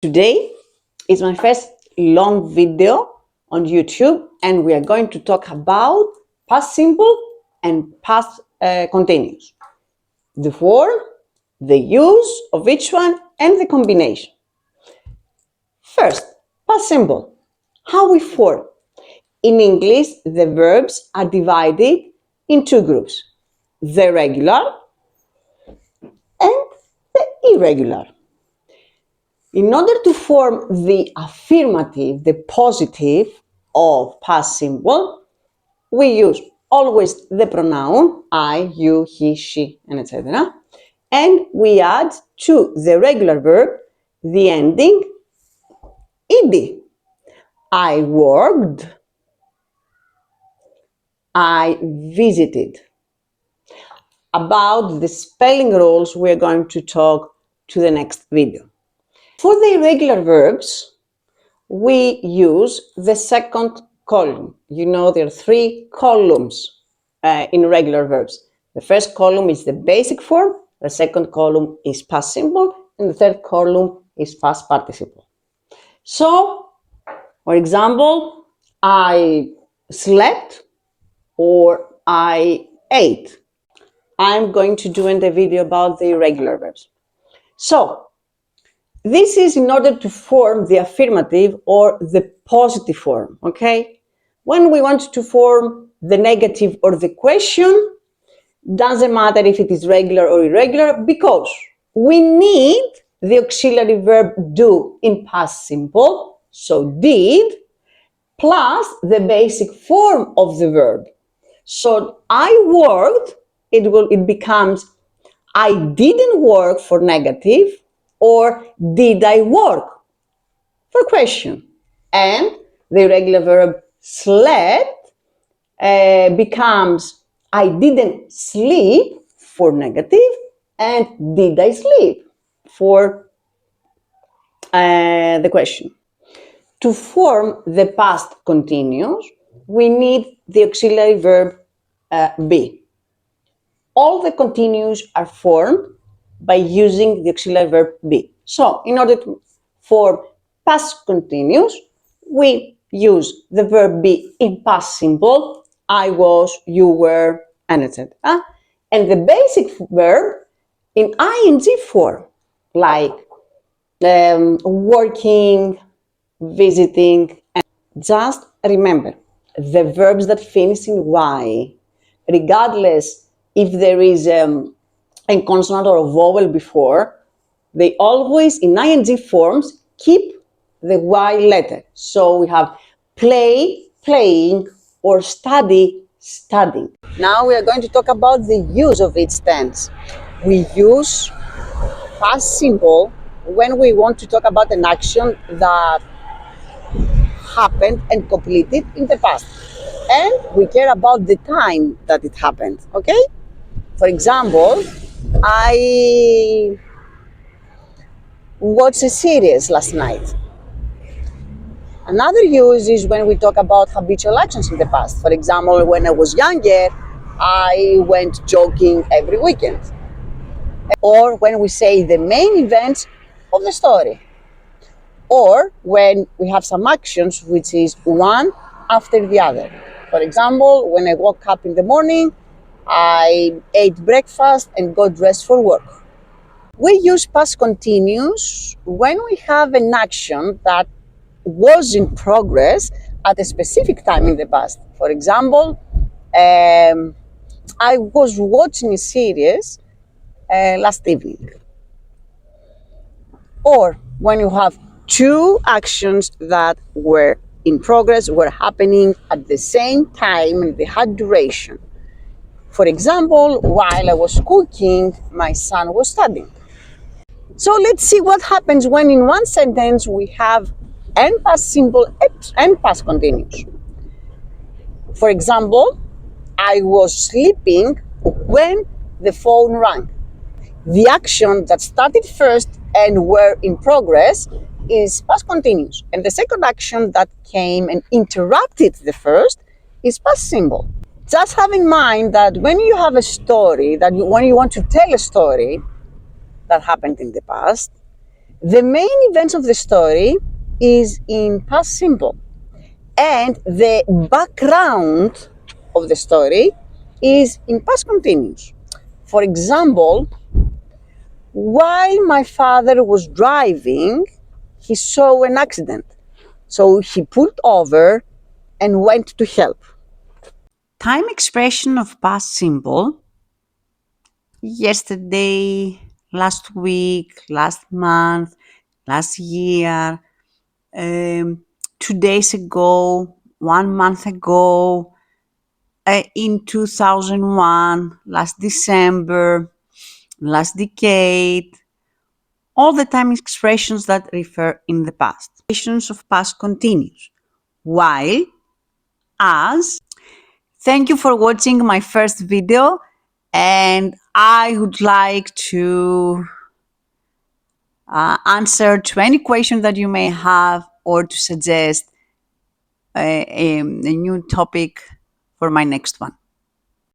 Today is my first long video on YouTube, and we are going to talk about past simple and past continuous. The form, the use of each one, and the combination. First, past simple. How we form. In English, the verbs are divided in two groups: the regular and the irregular. In order to form the affirmative, the positive of past simple, we use always the pronoun I, you, he, she, and etc. And we add to the regular verb the ending ed. I worked, I visited. About the spelling rules, we're going to talk to the next video. For the irregular verbs, we use the second column. You know, there are three columns in regular verbs. The first column is the basic form, the second column is past simple, and the third column is past participle. So, for example, I slept or I ate. I'm going to do in the video about the irregular verbs. So, this is in order to form the affirmative or the positive form, okay? When we want to form the negative or the question, doesn't matter if it is regular or irregular, because we need the auxiliary verb do in past simple, so did, plus the basic form of the verb. So I worked, it becomes I didn't work for negative, or did I work for question. And the irregular verb slept becomes I didn't sleep for negative, and did I sleep for the question. To form the past continuous, we need the auxiliary verb be. All the continuous are formed by using the auxiliary verb be. So, in order to form past continuous, we use the verb be in past simple, I was, you were, and etc. And the basic verb in ing form, like working, visiting. And just remember, the verbs that finish in y, regardless if there is a consonant or a vowel before, they always, in ing forms, keep the y letter. So we have play, playing, or study, studying. Now we are going to talk about the use of each tense. We use past simple when we want to talk about an action that happened and completed in the past. And we care about the time that it happened, okay? For example, I watched a series last night. Another use is when we talk about habitual actions in the past. For example, when I was younger, I went jogging every weekend. Or when we say the main events of the story. Or when we have some actions which is one after the other. For example, when I woke up in the morning, I ate breakfast and got dressed for work. We use past continuous when we have an action that was in progress at a specific time in the past. For example, I was watching a series last evening. Or when you have two actions that were in progress, were happening at the same time and they had duration. For example, while I was cooking, my son was studying. So let's see what happens when in one sentence we have and past simple and past continuous. For example, I was sleeping when the phone rang. The action that started first and were in progress is past continuous. And the second action that came and interrupted the first is past simple. Just have in mind that when you have a story, when you want to tell a story that happened in the past, The main events of the story is in past simple, and the background of the story is in past continuous. For example, while my father was driving, he saw an accident. So he pulled over and went to help. Time expression of past simple: yesterday, last week, last month, last year, 2 days ago, 1 month ago, in 2001, last December, last decade. All the time expressions that refer in the past. Expressions of past continuous. While, as. Thank you for watching my first video, and I would like to answer to any question that you may have or to suggest a new topic for my next one.